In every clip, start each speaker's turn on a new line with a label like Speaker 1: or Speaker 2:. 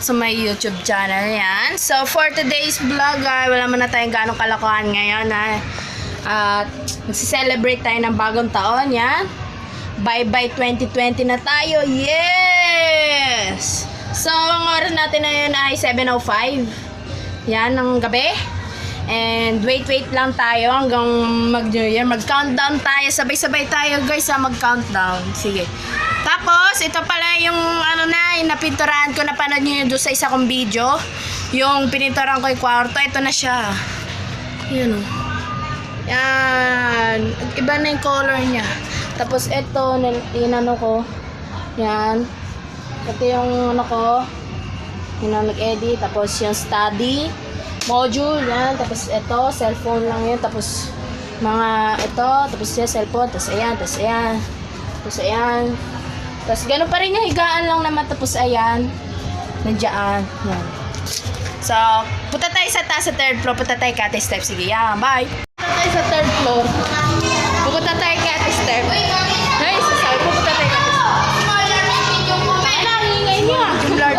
Speaker 1: back to my YouTube channel. Yan. So, for today's vlog, wala man na tayong ganong kalokohan ngayon. At magsi-celebrate tayo ng bagong taon. Yan. Bye-bye 2020 na tayo. Yes! So, ang oras natin na yun ay 7:05. Yan, ng gabi. And wait lang tayo hanggang mag-New Year. Mag-countdown tayo. Sabay-sabay tayo guys mag-countdown. Sige. Tapos, ito pala yung yung napinturahan ko, napanood nyo doon sa isa kong video. Yung pininturahan ko yung kwarto. Ito na siya. Yan o. Yan. Iba na yung color niya. Tapos ito, yung ko. Yan. Ito yung ko. Yung nag-edit. Tapos yung study module. Yan. Tapos ito, cellphone lang yun. Tapos mga ito. Tapos yung cellphone. Tapos ayan. Tapos ayan. Tapos ayan. Tapos gano'n pa rin yung higaan lang naman. Tapos ayan. Nandiyan. Yan. So, punta tayo sa taas sa third floor. Punta tayo kay Ate Steph. Sige, yan. Bye. Punta tayo sa third floor. Pupunta tayo kay Ate Steph. Hey, sasabi. Pupunta tayo kay Ate Steph. Kaya na, hingay niya. Lord.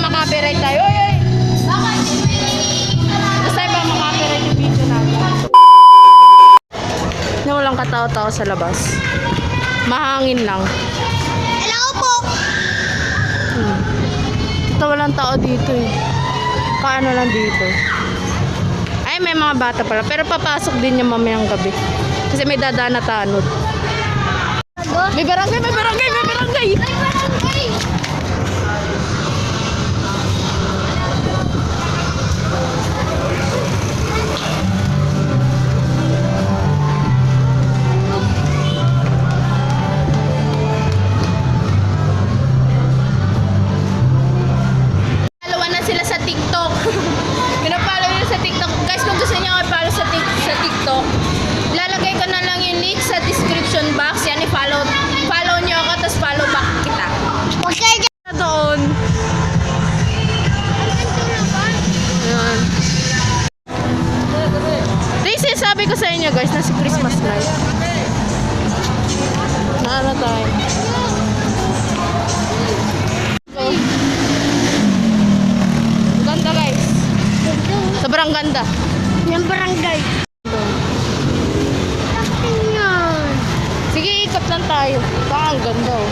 Speaker 1: Makapiright tayo. Oy, oy. Basta ba makapiright yung video natin. Na walang katao-tao sa labas. Mahangin lang.
Speaker 2: Hello po.
Speaker 1: Ito walang tao dito eh. Kaano lang dito. Ay, may mga bata pala. Pero papasok din yung mamayang gabi. Kasi may dadaan na tanod. May barangay, may barangay, may barangay. Box yan, follow nyo ako tapos follow back kita.
Speaker 2: Okay.
Speaker 1: Doon. Ayan. This is sabi ko sa inyo guys na si Christmas light. Naano tayo? So, ganda guys. Sobrang ganda.
Speaker 2: Yung barangay.
Speaker 1: Sige, ikot lang tayo. Baka ang ganda oh.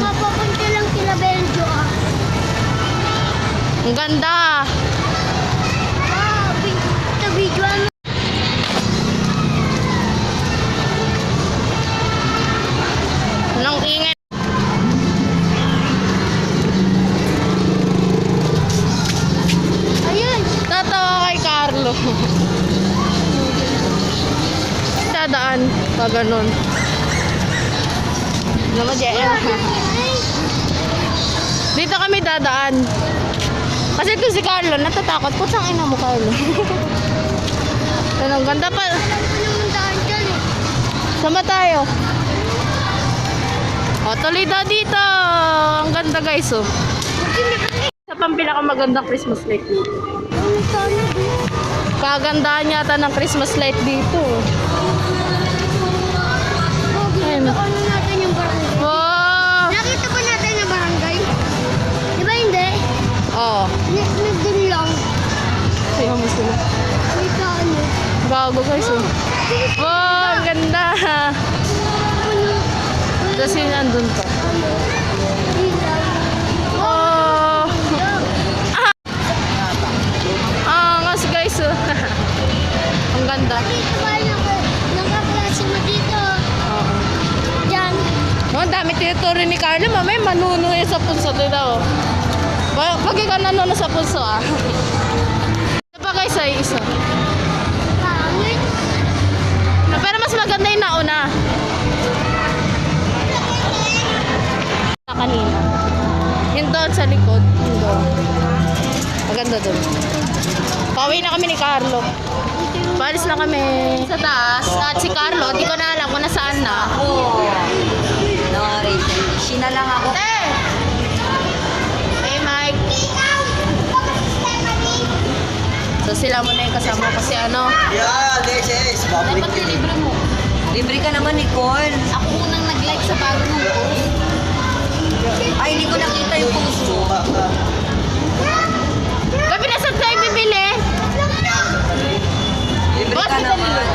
Speaker 2: Mapapunta lang sila Benjo
Speaker 1: Ang ganda.
Speaker 2: Ito video ano?
Speaker 1: Anong ingay?
Speaker 2: Ayun.
Speaker 1: Tatawa kay Carlo. Dadaan pa ganun. Naman JL. Dito kami dadaan. Kasi ito si Carlo natatakot. Putsang ina mo Carlo. Ang ganda pa. Sama tayo. O tuloy daw dito. Ang ganda guys oh. Sa pampila ka magandang Christmas light dito. Kagandahan yata ng Christmas light dito.
Speaker 2: Nakita natin yung barangay.
Speaker 1: Wow!
Speaker 2: Nakita ba natin yung barangay? Di ba hindi?
Speaker 1: Oo.
Speaker 2: Nagdun lang.
Speaker 1: Sayo mo sila.
Speaker 2: Nakita ano.
Speaker 1: Bago guys oh. Wow! Ang ganda! Tapos yun nandun pa. Oh! Angas guys oh. Ang ganda.
Speaker 2: Dito ba nakaklase mo dito?
Speaker 1: Oo.
Speaker 2: Diyan.
Speaker 1: Oh, ang dami tinuturo ni Carlo. Mamay manuno yun sa punso nila oh. Pag ikaw nanuno sa punso ah. Ito pa guys ay isa.
Speaker 2: Pangit.
Speaker 1: Pero mas maganda yung nauna. Kanina. Yung doon sa likod. Yung doon. Maganda doon. Pauwi na kami ni Carlo.
Speaker 2: Dito yung
Speaker 1: Paalis na kami sa taas. At si Carlo, di ko na alam kung nasaan na.
Speaker 3: Oo. No, Rachel. Shina lang ako.
Speaker 1: Hey! Hey, Mike. So, sila muna yung kasama ko kasi ano.
Speaker 4: Yeah, this is public.
Speaker 3: Dapat libre mo. Libre ka naman, Nicole.
Speaker 2: Ako unang nag-like sa bago mong post.
Speaker 3: Ay, hindi ko nakita yung post mo.
Speaker 1: Gabi na saan tayo bibili?
Speaker 3: Libre ka naman.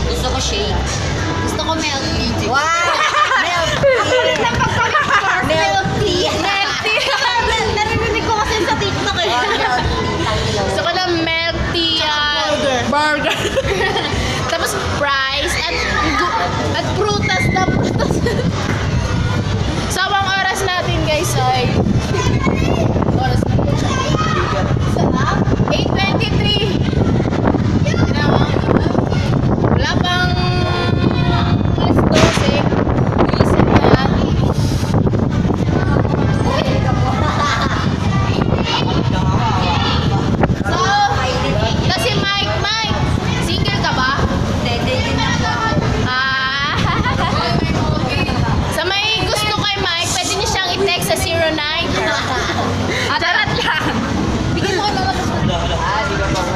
Speaker 3: Gusto ko shake.
Speaker 2: Gusto ko milk tea.
Speaker 3: Wow! Milk tea! Milk tea!
Speaker 2: Narinig ko kasi sa TikTok eh.
Speaker 1: Gusto ko ng milk tea burger. Tapos fries at prutas na prutas. So, ang oras natin guys ay oras na po siya. 8:23. Wala pang alas 12. Bilisan na. So, kasi Mike, single ka ba? Ah. Sa may gusto kay Mike, pwede niyo siyang i-text sa 09. Charot lang. Bigyan mo kay Mama.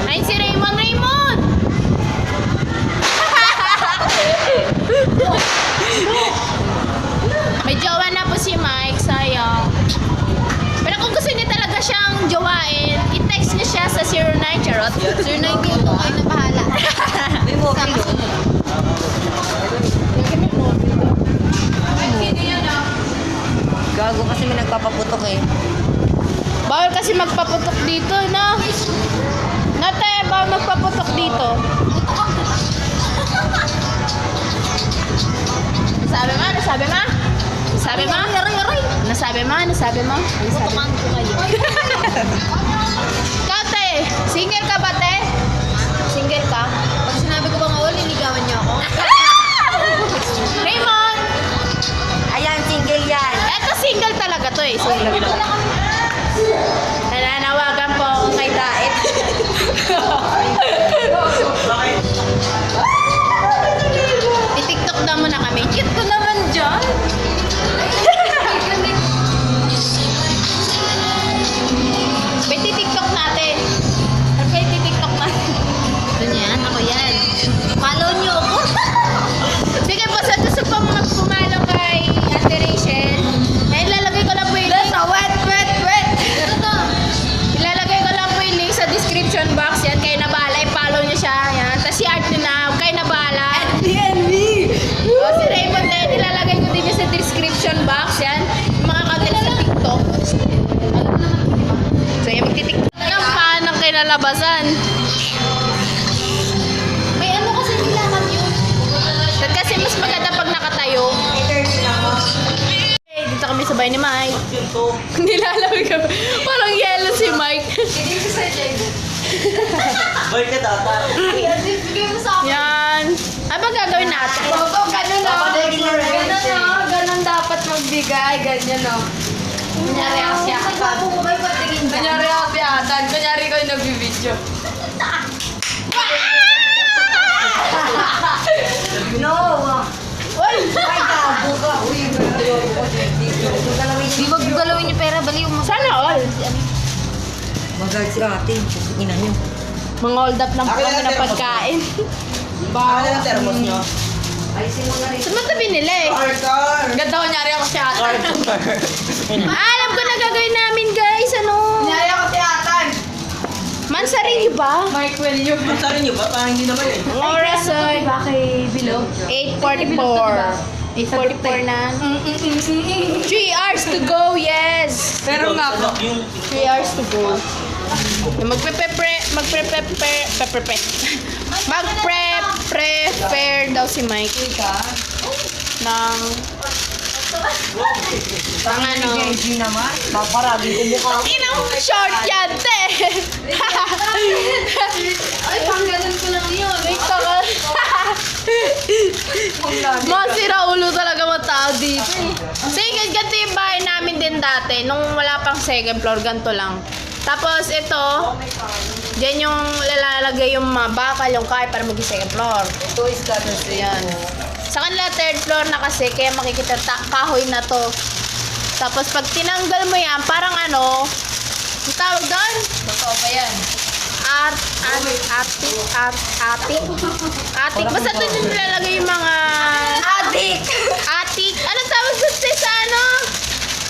Speaker 1: Ayun si Raymond. May jowa na po si Mike, sayang. Pero kung gusto niya talaga siyang jowain, i-text niya siya sa 09, charot.
Speaker 2: 09 dito kayo na bahala.
Speaker 3: May mobile yun. Gago kasi may nagpapaputok eh.
Speaker 1: Bawal kasi magpaputok dito, no? Nate, bawal magpaputok dito. Nasabi mo?
Speaker 2: Tutukan ko kayo.
Speaker 1: Ikaw, te, single ka ba, te? Single ka?
Speaker 2: Pag sinabi ko bang all, liligawan niyo ako.
Speaker 1: Raymond!
Speaker 3: Ayan, single yan.
Speaker 1: Eto, single talaga to eh. Single. Nananawagan po ako kay Daet. I-tiktok na muna kami. Cute ko naman dyan. Pwede tiktok natin. Pwede tiktok natin.
Speaker 2: Ano yan? Ako yan. Follow niyo ako.
Speaker 1: Sige po, sa gusto pong magpumalo kay Ate Rachel, eh, ilalagay ko lang po yung link.
Speaker 2: Ito to.
Speaker 1: Ilalagay ko lang po yung link sa description box. Yan, kayo na bahala. I-follow nyo siya. Yan. Tapos si Art na, kayo na bahala. O, si Raymond din, ilalagay ko din yung sa description box. Yan. Yung mga content sa TikTok. So, yan, magtitiktok. Ang paan ng kinalabasan.
Speaker 2: May ano kasi nilaman yun.
Speaker 1: Kasi mas maganda pag nakatayo. Eh, dito kami sa bahay ni Mike. Nilalawig kami. Parang yellow si Mike.
Speaker 4: Boy ka tata.
Speaker 2: Bigay mo sa akin.
Speaker 1: Yan. Ano ba gagawin natin?
Speaker 2: Ganun dapat magbigay. Ganyan o.
Speaker 1: Kunyari ako siya.
Speaker 2: Nagpapumukay patingin dyan.
Speaker 1: Kunyari ako piyatan. Kunyari ko yung nagbibideo.
Speaker 3: No!
Speaker 1: Uy!
Speaker 3: Ay, gago ka. Uy,
Speaker 2: Di wag galawin yung pera. Baliw mo.
Speaker 1: Sana all.
Speaker 3: Magag si ate. Ina niyo.
Speaker 1: Mga hold up lang po
Speaker 4: Akin na
Speaker 1: kami
Speaker 4: lang
Speaker 1: ng
Speaker 4: thermos.
Speaker 1: pagkain.
Speaker 4: Baka na lang thermos nyo.
Speaker 3: Ayusin mo na rin.
Speaker 1: Sa matabi nila eh.
Speaker 4: Arthur!
Speaker 1: Ganda kunyari ako si Atan.
Speaker 4: Arthur!
Speaker 1: Alam ko na gagawin namin guys. Ano?
Speaker 4: Kunyari ako si Atan!
Speaker 1: Mansarili ba?
Speaker 2: Mike William.
Speaker 4: Masarin nyo ba? Parang hindi naman eh.
Speaker 1: Ang oras ay
Speaker 2: Kay Bilog.
Speaker 1: 8:44. 8:44 na. 3 hours to go, yes!
Speaker 2: Pero nga po.
Speaker 4: Yung
Speaker 1: 3 hours to go. Mag-prepare daw si Mike ng ano.
Speaker 3: Hindi naman. Paparami ko mukha.
Speaker 1: Inang short yan, te!
Speaker 2: Ay, pang ganun ko lang yun.
Speaker 1: Masira ulo talaga mga tao dito. Sige, ganito yung bahay namin din dati. Nung wala pang second floor, ganito lang. Tapos ito, Diyan yung lalagay yung mga bakal, yung kahoy para maging second floor.
Speaker 3: Ito is gutter
Speaker 1: So, yan. Sa kanila, third floor na kasi, kaya makikita kahoy na to. Tapos, pag tinanggal mo yan, parang ano, ang tawag doon?
Speaker 3: Totoo ba yan?
Speaker 1: Atik. Basta doon yung nilalagay yung mga... Atik. Anong tawag doon sa ano?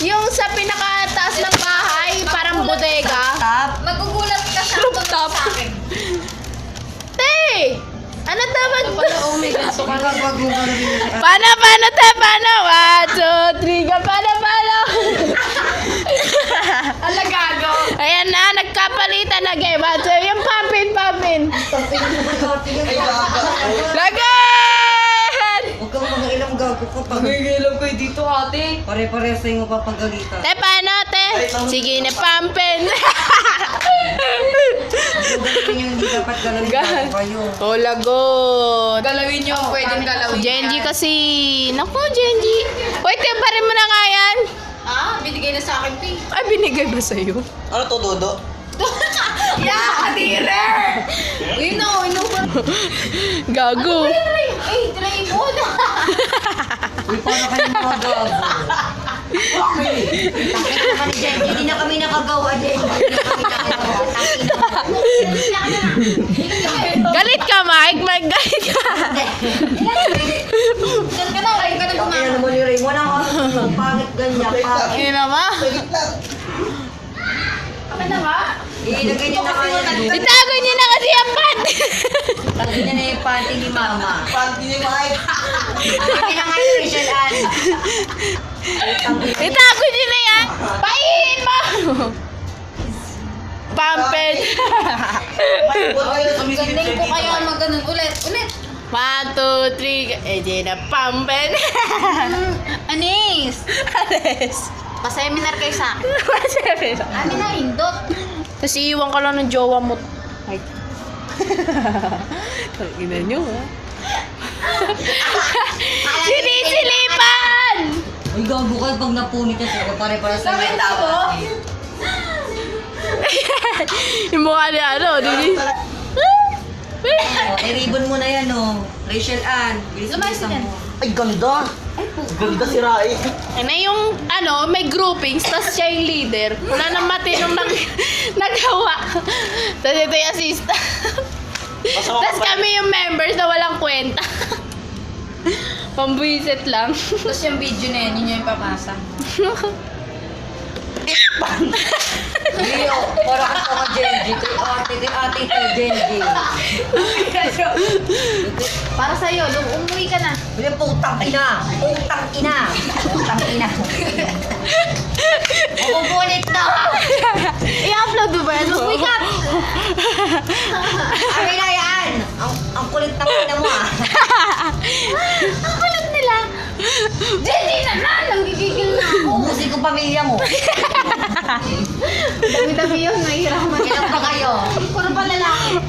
Speaker 1: Yung sa pinakataas ng bahay, parang bodega.
Speaker 2: Magugulat ka sa
Speaker 1: Rooftop.
Speaker 2: sa akin.
Speaker 1: Te! Ano tawag doon?
Speaker 3: Pagbago.
Speaker 1: Paano, te? Paano? 1, 2, 3, ka. Paano?
Speaker 2: Alagago.
Speaker 1: Ayan na, nagkapalitan na game. 1, 2, yung pampin.
Speaker 4: Ay, gaga.
Speaker 1: Lagan!
Speaker 3: Huwag kang mga ilang gago ka pag...
Speaker 4: Nangigilam kayo dito, ate.
Speaker 3: Pare-pares sa'yo mapapagalitan.
Speaker 1: Te, paano, te? Sige na, pampin.
Speaker 3: Magagaling yung hindi dapat galawin
Speaker 1: Gan.
Speaker 3: kayo.
Speaker 1: Oh, lagot.
Speaker 2: Galawin nyo ang pwedeng galawin.
Speaker 1: Genji kasi. Naku, Genji. Wait, parin mo na nga yan.
Speaker 2: Binigay na sa akin, Pink.
Speaker 1: Ay, binigay ba sa'yo?
Speaker 4: Ano to, Dodo?
Speaker 2: Yeah, kadirer! Uy, no.
Speaker 1: Gago.
Speaker 2: Ay, try mo na.
Speaker 3: Uy, paano kayo mga gago? Bakit naman ni Jen? Hindi na kami nakagawa, Jen. Hindi na kami nakagawa.
Speaker 1: Galit ka, Mike. Mike, galit ka.
Speaker 2: Diyan ka na, kayo ka na
Speaker 3: Kaya
Speaker 2: gumama.
Speaker 3: naman yung ring. Wala ka. Pangit ganyan. Pangit.
Speaker 1: Yun naman.
Speaker 2: Kami na nga.
Speaker 3: Ilagay niyo na kayo.
Speaker 1: Itago niyo na kasi ang pan.
Speaker 3: Lagay niya na yung panty ni Mama.
Speaker 4: Panty ni Mike.
Speaker 3: Lagay na nga yung Rachel Ann.
Speaker 1: Itago niyo na yan. Pahihin mo. Pampin.
Speaker 2: Ganding ko kayo maganon. Ulit.
Speaker 1: 1, 2, 3. Eh, di na pampin.
Speaker 2: Anis!
Speaker 1: Alis.
Speaker 2: Pa-seminar kayo sa akin.
Speaker 1: Masaya.
Speaker 2: Amin na, indot.
Speaker 1: Tapos iiwan ka lang ng jowa mo. Ay. Tangina nyo, ha? Sinisilipan!
Speaker 3: Uy, gago ka pag napunit na siya. Pare-pare sa
Speaker 2: Bakit ako?
Speaker 1: Yung mukha niya, ano, dili.
Speaker 3: I-ribbon mo na yan, oh. Rachel Ann.
Speaker 2: Lumayas
Speaker 3: Bilis-bilisan
Speaker 2: yan.
Speaker 3: mo.
Speaker 4: Ay, ganda. Ganda si Rai.
Speaker 1: Na yung, ano, may groupings, tapos siya yung leader. Wala nang matinong nagawa. Tapos ito yung assistant. Tapos kami yung members na walang kwenta. Pambuisit lang.
Speaker 2: Tapos yung video na yan, yun yung papasa.
Speaker 3: Leo, para ka sa Genji. Kay ate ko, Genji.
Speaker 2: Para sa'yo, umuwi ka na.
Speaker 3: Bilang putang ina. Putang ina. Putang ina. Mabubulit na.
Speaker 1: I-upload mo ba yan?
Speaker 2: Umuwi ka!
Speaker 3: Amin na yan. Ang kulit ng ina mo, ah.
Speaker 2: Ang kulit nila! Jenny naman! Nanggigigil na ako!
Speaker 3: Ubusin ko pamilya mo.
Speaker 2: Dami-dami yun, nahihiraman.
Speaker 3: Ilan pa kayo?
Speaker 2: Puro pa lalaki.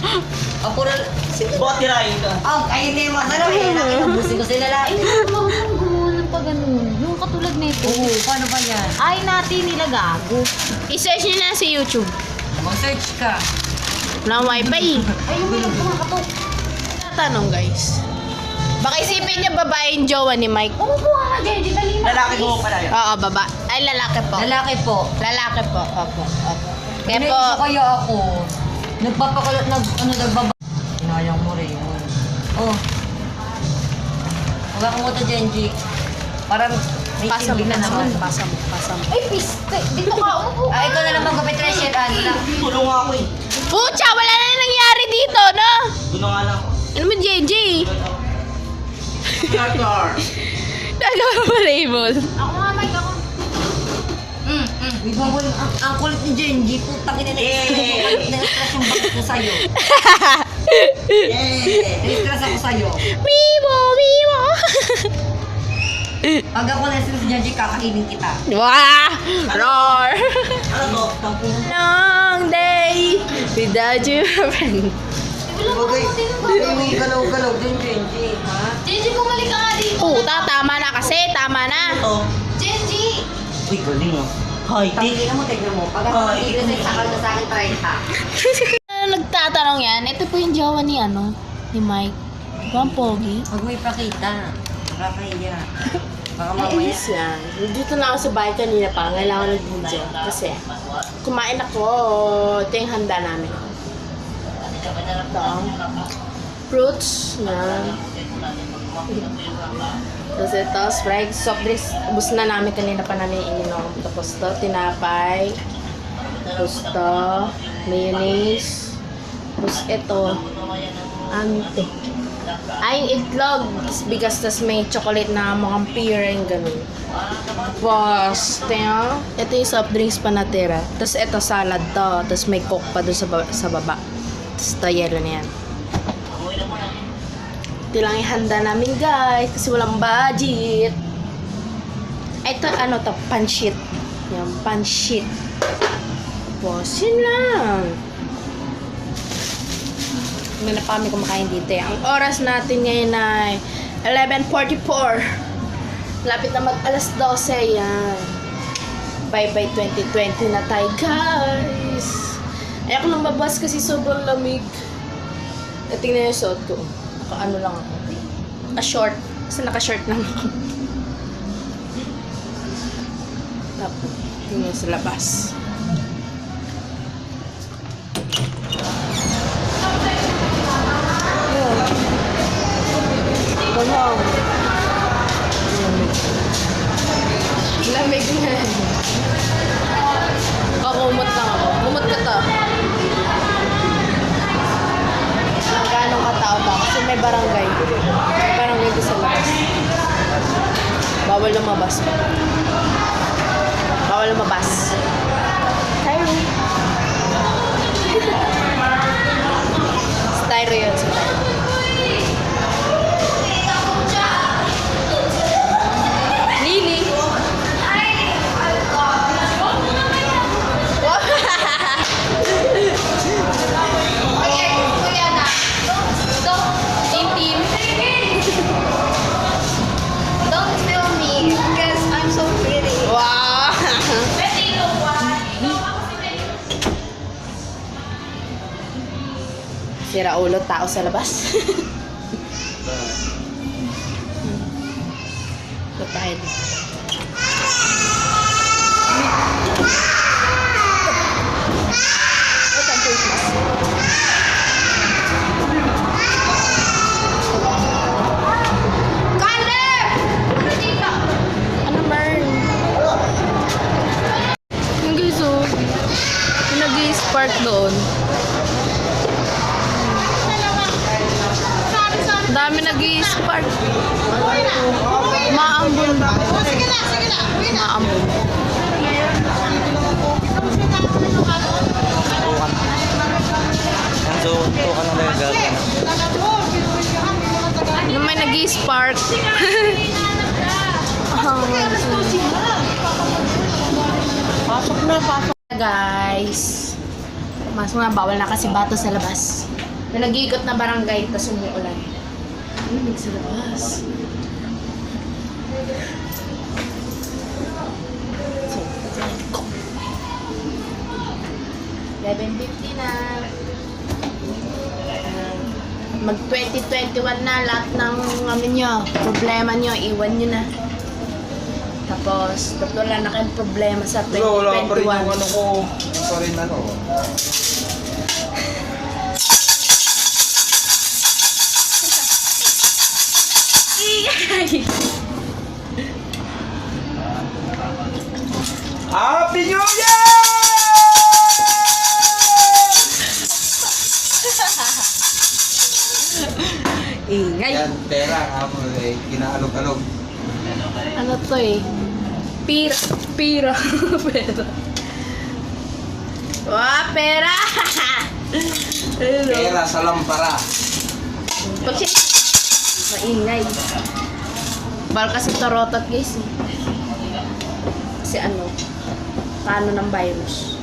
Speaker 3: O, puro...
Speaker 4: Bakit ni Rai ka?
Speaker 3: Oh, kayo na yung masarap eh. Ubusin ko sila lahat.
Speaker 2: Ay, marunong gumawa ng pa ganun. Yung katulad nito.
Speaker 3: Oo, paano ba yan?
Speaker 2: Ay, natin nila gago.
Speaker 1: I-search nyo na sa YouTube.
Speaker 3: Mag-search ka.
Speaker 1: Walang wifi.
Speaker 2: Ay, yung walang kumakatok.
Speaker 1: Tanong, guys. Baka isipin niya babae yung jowa ni Mike.
Speaker 2: Kumukuha ka, Jenny. Dali na.
Speaker 4: Lalaki ko pala yun.
Speaker 1: Oo, baba. Ay, lalaki po.
Speaker 3: Lalaki po.
Speaker 1: Lalaki po. Opo. Kaya po,
Speaker 3: Kaya kaya ako. Nagpapakalat, nagbaba. Hinayang mo rin. Oh. Huwag mo ito, Genji. Parang may
Speaker 1: pasa mo
Speaker 3: silbi
Speaker 1: na
Speaker 3: na
Speaker 1: naman.
Speaker 3: naman.
Speaker 1: Pasa mo.
Speaker 2: Ay, piste. Dito ka, umupo ka.
Speaker 3: Ah, ikaw na lang magkapit Rachel Ann.
Speaker 4: Tulong ako eh.
Speaker 1: Pucha, wala na nangyari dito, no?
Speaker 4: Tulong nga lang ako.
Speaker 1: Ano mo, JJ?
Speaker 4: Carter.
Speaker 1: Nagawa mo, Raymond.
Speaker 2: Ako nga, Mike, ako.
Speaker 3: Wait, mabul, ang kulit ni Genji. Putang ina na-stress yung bakit ko sa'yo. Na-stress ako sa'yo.
Speaker 1: Mimo.
Speaker 3: Pag ako na-stress si Genji, kakainin kita.
Speaker 1: Wah! Roar!
Speaker 4: Ano to? Tampung.
Speaker 1: Long day without you, friend.
Speaker 3: Bagay, hindi mo galaw-galaw din, Genji. Ha?
Speaker 2: Jenny, bumalik ka nga dito.
Speaker 1: Puta, tama na kasi. Tama na.
Speaker 4: Ito.
Speaker 2: Jenny!
Speaker 4: Uy, galing ah. High-tech.
Speaker 3: Tingnan mo. Pag ako
Speaker 4: Ay.
Speaker 3: nag-stress, sakal na sa akin 30.
Speaker 1: nagtatanong yan, ito po yung jowa ni ni Mike. Diba ang pogi?
Speaker 3: Huwag mo ipakita. Nakakahiya. Baka mamaya.
Speaker 1: Ayos yan. Dito na ako sa bahay kanina pa. Ngayon ako nag-video. Kasi kumain ako. Ito yung handa namin. Ito. Fruits. Yan. Tapos ito, Sprite. Soft drinks. Ubus na namin kanina pa namin ininom. Tapos ito, tinapay. Tapos ito, mayonnaise. Tapos ito, ante. Ay, yung itlog. Bigas, tas may chocolate na mukhang pear yung ganun. Tapos, ito yung soft drinks pa natira. Tapos ito salad to. Tapos may coke pa doon sa baba. Tapos ito yellow na yan. Ito lang yung handa namin guys. Kasi walang budget. Ito to, panshit. Yan, panshit. Tapos, yun lang. May na pa kami kumakain dito. Ang oras natin ngayon ay 11:44. Lapit na mag alas 12. Yan. Bye-bye 2020 na tayo, guys. Ayaw ko lumabas kasi sobrang lamig. E, tingnan yung suot ko. Naka-ano lang ako. Naka-short. Kasi naka-short lang ako. Tapos, tingnan sa labas. Wow. Lamig na. Kumot lang ako. Kumot ka to. Magkano katao ba? Kasi may barangay. May barangay ko sa labas. Bawal lumabas pa. Bawal lumabas. Styro. Styro yun. Styro. Lily. Team.
Speaker 2: Don't film me because I'm so pretty.
Speaker 1: Wow. Sira ulo tao sa labas. Ito tayo dito. Ito ang face mask.
Speaker 2: Caleb! Ano dito?
Speaker 1: Ano man? Yung guys, yung nag-spark doon. Ang dami nag-spark. Maambon ba?
Speaker 2: Sige na.
Speaker 1: Maambon.
Speaker 4: Ang so ka lang lang gagawin.
Speaker 1: Nung may nag-spark.
Speaker 3: Pasok na, pasok.
Speaker 1: Guys. Mas mga bawal na kasi bato sa labas. May nag-iikot na barangay, tapos umuulan. Lamig sa labas. So, 11:50 na. Mag 2021 na, lahat ng problema nyo, iwan nyo na. Tapos, wala na kayong problema sa 2021.
Speaker 5: Wala pa rin yung ano ko. Yung pa rin ano. Happy New Year!
Speaker 1: Ingay.
Speaker 5: Yan, pera. Ako eh, kinaalog-alog.
Speaker 1: Ano to eh? Pira. Pera. Wah, pera! Hello.
Speaker 5: Pera sa lampara.
Speaker 1: Pagsin... Maingay. Bal kasi tarotot guys eh. Kasi ano, paano ng virus.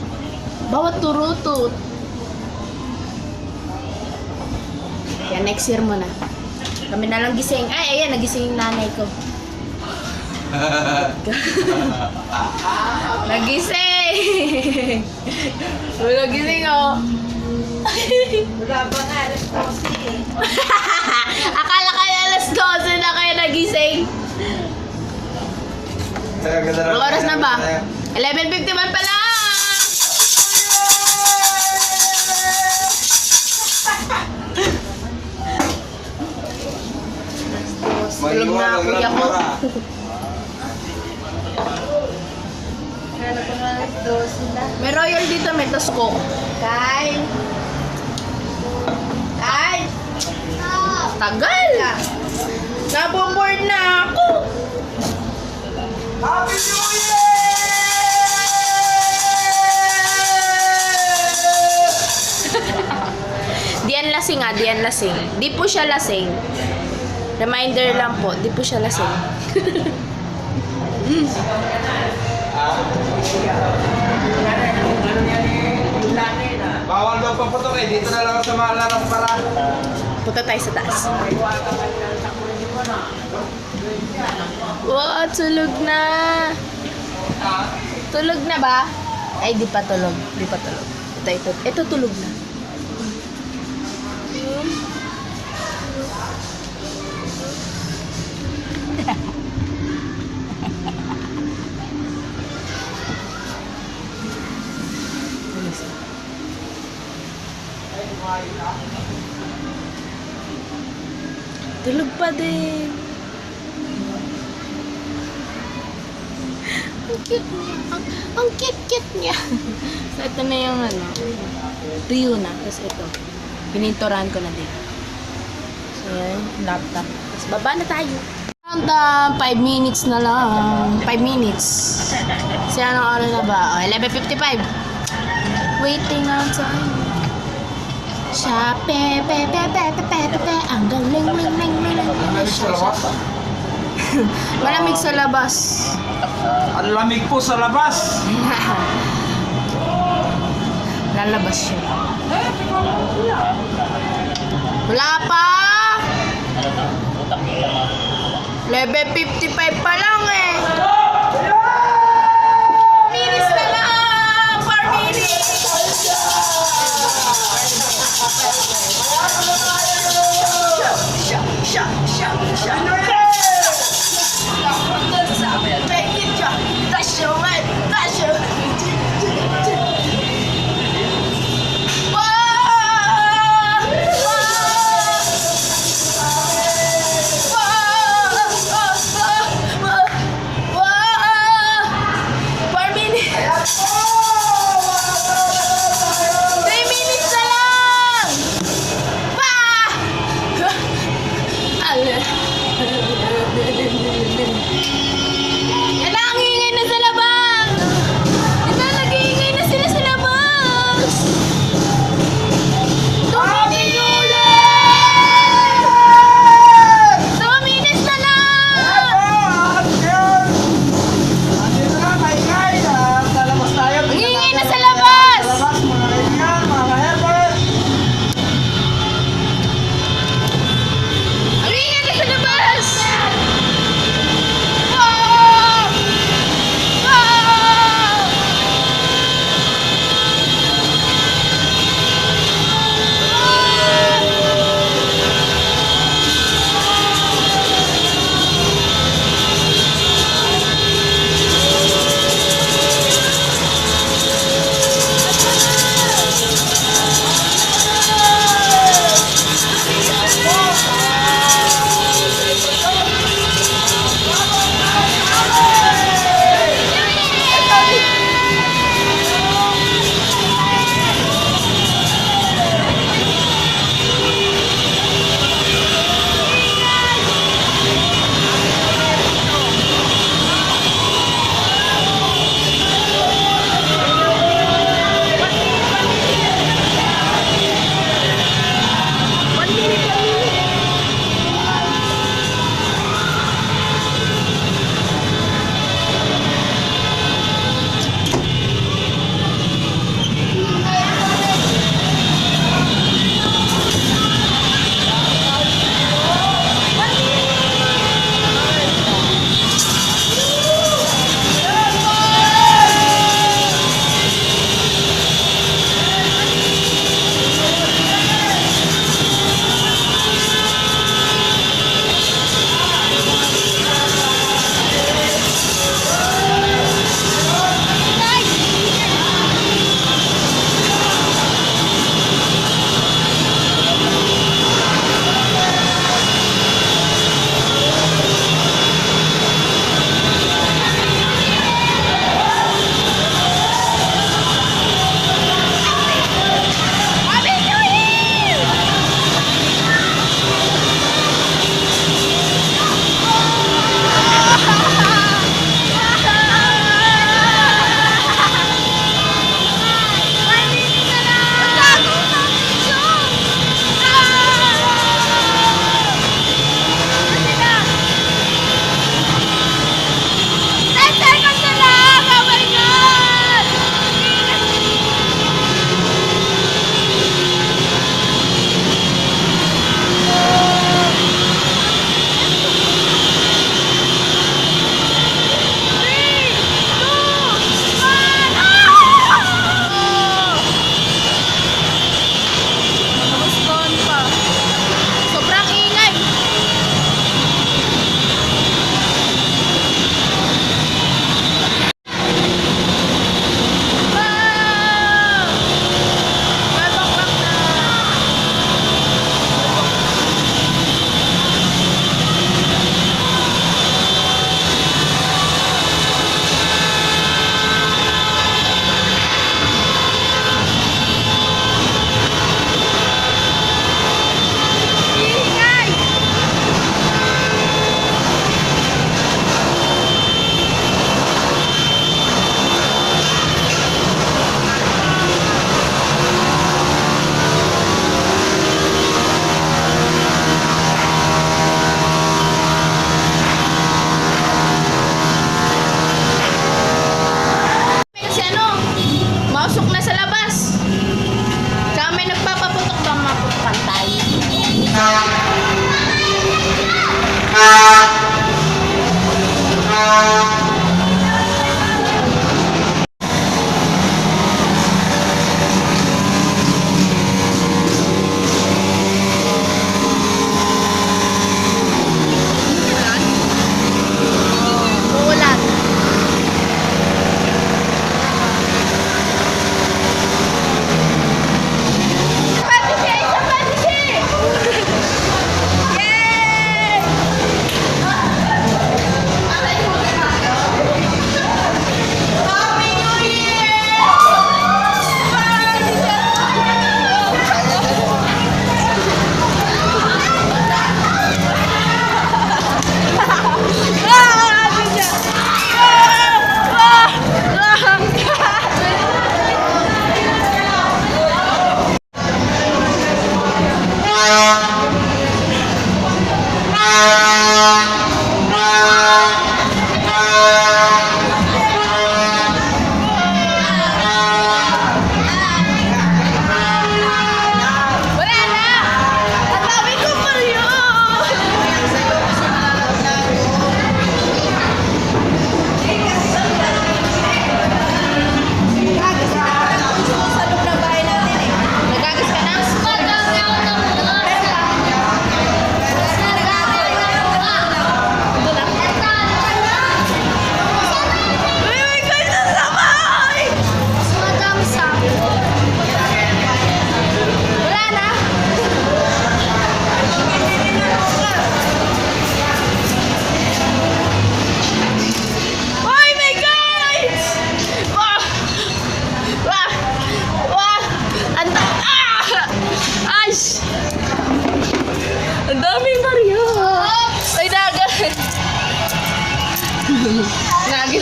Speaker 1: Bawat turutot. Kaya next year mo na. Kami na lang gising. Ay, ayan, nagising yung nanay ko. Nagising! Nagising oh.
Speaker 3: Wala ba nga, alas 12 eh.
Speaker 1: Akala kayo alas 12 na kayo nagising. Ang oras na ba? 11:51 pa lang! Tulog na ako, kuya ko.
Speaker 2: Kala ko nga alas 12 na.
Speaker 1: May royal dito, may tosko.
Speaker 2: Kain. Kain.
Speaker 1: Tagal! Naboboard na ako!
Speaker 5: Happy New Year!
Speaker 1: Diyan lasing ah, diyan lasing. Di po siya lasing. Reminder lang po, di po siya lasing.
Speaker 5: Bawal daw paputok eh. Dito na lang sa mga larang para.
Speaker 1: Punta tayo sa taas. Wow, tulog na. Tulog na ba? Ay, di pa tulog. Di pa tulog. Ito tulog na. Tulog pa din. Ang cute niya. Ang cute niya. So, ito na yung ano. Tuyo na. Tapos ito. Pininturan ko na din. So, yan. Laptop. Tapos baba na tayo. Around 5 minutes na lang. 5 minutes. Kasi anong oras na ba? Oh, 11:55. Waiting on time. Siya, pe, ang galing, malamig sa labas.
Speaker 5: Ang lamig po sa labas.
Speaker 1: Lalabas siya. Wala pa! 11:55 pa lang eh. Minutes na lang! 4 minutes!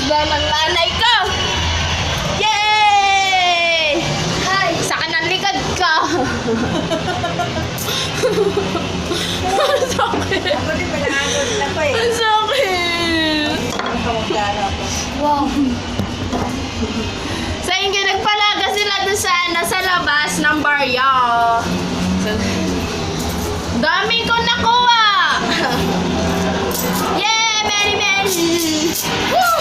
Speaker 1: na ng nanay ko! Yay! Hi! Saka ng likod ko! Ang sakit!
Speaker 3: Ako din pinaagod na ko eh.
Speaker 1: Ang sakit!
Speaker 3: Ang kamagkano ako.
Speaker 1: Wow! Sa inyo, nagpalaga sila doon sa, nasa labas ng barya. Dami ko nakuha! Yeah! Mary Mary! Woo!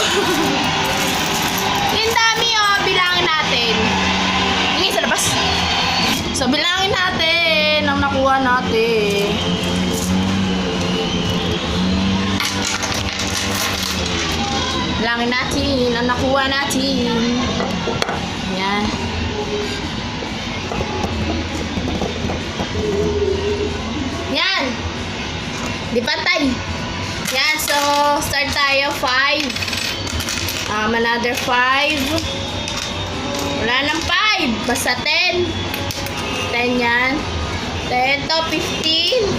Speaker 1: Yung dami bilangin natin. Hindi sa labas. So, bilangin natin ang nakuha natin. Bilangin natin ang nakuha natin. Yan. Yan. Di pantay. Yan. So, start tayo. 5. Another 5. Wala nang 5. Basta 10. 10 yan. 10 to 15.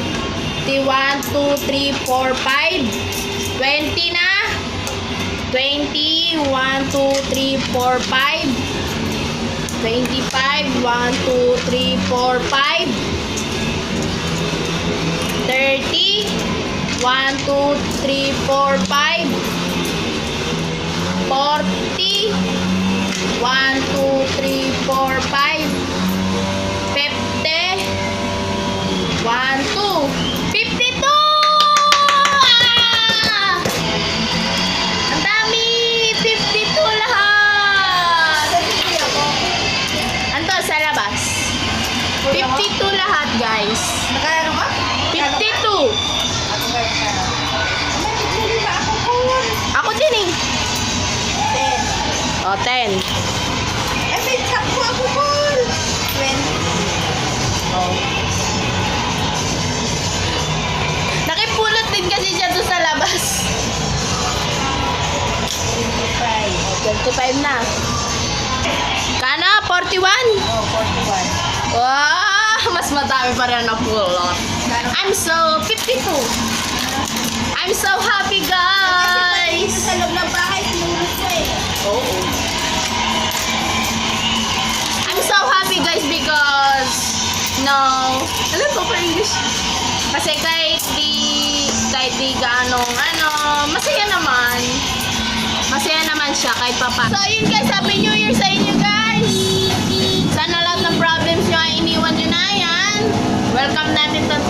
Speaker 1: 1, 2, 3, 4, 5. 20 na. 20. 1, 2, 3, 4, 5. 25. 1, 2, 3, 4, 5. 30. 1, 2, 3, 4, 5. 40. 1, 2, 3, 4, 5. 50. 1, 2. 52! Ah! Ang dami! 52 lahat! Anto, sa labas. 52 lahat, guys.
Speaker 3: Nakano ka?
Speaker 1: 52!
Speaker 3: Ako ba yung kano? Hindi ba ako kuwan?
Speaker 1: Ako din eh.
Speaker 3: 10.
Speaker 1: O, 10.
Speaker 3: Ay, may sakto ako kuwan. 20.
Speaker 1: Oh. Nakipulot din kasi siya doon sa labas.
Speaker 3: 25.
Speaker 1: 25 na. Kana? 41?
Speaker 3: Oh, 41.
Speaker 1: Wow! Mas madami pa rin na pulot. I'm so 52. I'm so happy, guys!
Speaker 3: Sa loob ng bahay, sinulot ko eh.
Speaker 1: Oo. I'm so happy, guys, because ano po pa English? Kasi kahit di ganong masaya naman. Masaya naman siya kahit papa. So, yun guys, Happy New Year sa inyo, guys! Sana lahat ng problems nyo ay iniwan nyo na yan. Welcome natin sa